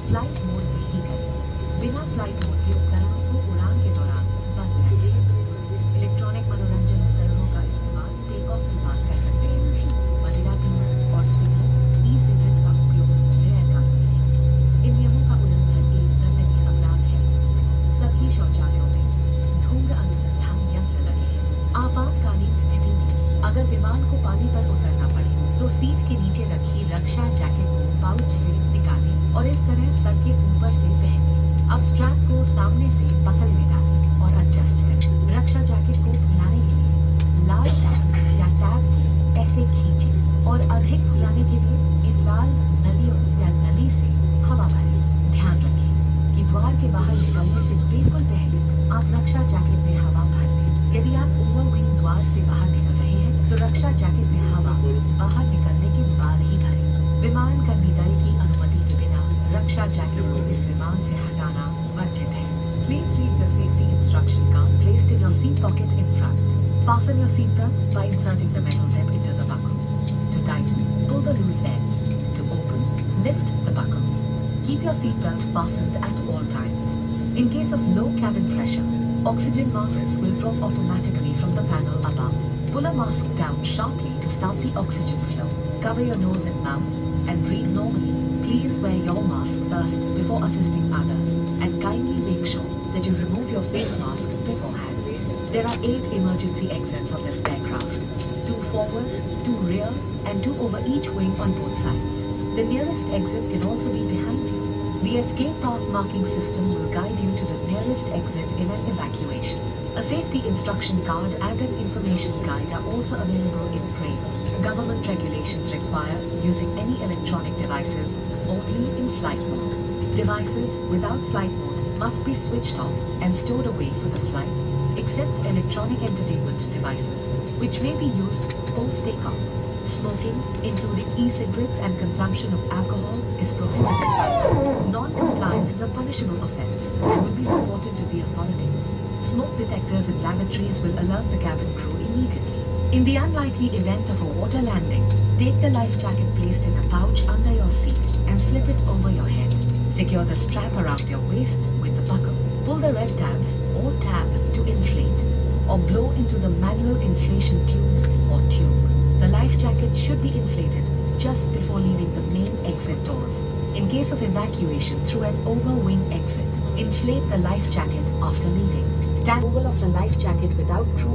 Flight mode में ही करें। बिना फ्लाइट मोड के उपकरणों को उड़ान के दौरान बंद रखें। इलेक्ट्रॉनिक मनोरंजन उपकरणों का इस्तेमाल टेक ऑफ के बाद कर सकते हैं। मदिरा पीना और सिगरेट, ई सिगरेट का उपयोग गैर कानूनी है। इन नियमों का उल्लंघन एक दंडनीय अपराध है। सभी शौचालयों में धूम्र अनुसंधान यंत्र लगे हैं। आपातकालीन स्थिति में अगर विमान को पानी पर उतरना पड़े तो सीट के नीचे रखी रक्षा जैकेट को पाउच से निकालें और इस तरह सर के ऊपर से पहनें। अब स्ट्रैप को सामने से बकल में डालें और एडजस्ट करें। रक्षा जैकेट को फुलाने के लिए लाल टैब्स या टैब को ऐसे खींचें और अधिक फुलाने के लिए इन लाल नलियों या नली से हवा भरें। ध्यान रखें कि द्वार के बाहर निकलने से बिल्कुल पहले आप रक्षा जैकेट में हवा भर लें। यदि आप ओवर विंग द्वार से बाहर निकल रहे हैं तो रक्षा जैकेट में हवा बाहर निकलने के बाद ही भरें। विमान कर्मी दल की अनुमति के बिना रक्षा जैकेट को इस विमान से हटाना वर्जित है। Please read the safety instruction card placed in your seat pocket in front. Fasten your seatbelt by inserting the metal tip into the buckle. To tighten, pull the loose end. To open, lift the buckle. Keep your seatbelt fastened at all times. In case of low cabin pressure, oxygen masks will drop automatically from the panel above. Pull a mask down sharply to start the oxygen flow. Cover your nose and mouth and breathe normally. Please wear your mask first before assisting others and kindly make sure that you remove your face mask beforehand. There are 8 emergency exits on this aircraft. 2 forward, 2 rear and 2 over each wing on both sides. The nearest exit can also be behind you. The escape path marking system will guide you to the nearest exit in an evacuation. A safety instruction card and an information guide are also available in Braille. Government regulations require using any electronic devices only in flight mode. Devices without flight mode must be switched off and stored away for the flight, except electronic entertainment devices, which may be used post takeoff. Smoking, including e-cigarettes and consumption of alcohol, is prohibited by law. Non-compliance is a punishable offence and will be reported to the authorities. Smoke detectors in lavatories will alert the cabin crew immediately. In the unlikely event of a water landing, take the life jacket placed in a pouch under your seat and slip it over your head. Secure the strap around your waist with the buckle. Pull the red tabs or tab to inflate or blow into the manual inflation tubes or tube. The life jacket should be inflated just before leaving the main exit doors. In case of evacuation through an over-wing exit, inflate the life jacket after leaving. Tag removal of the life jacket without crew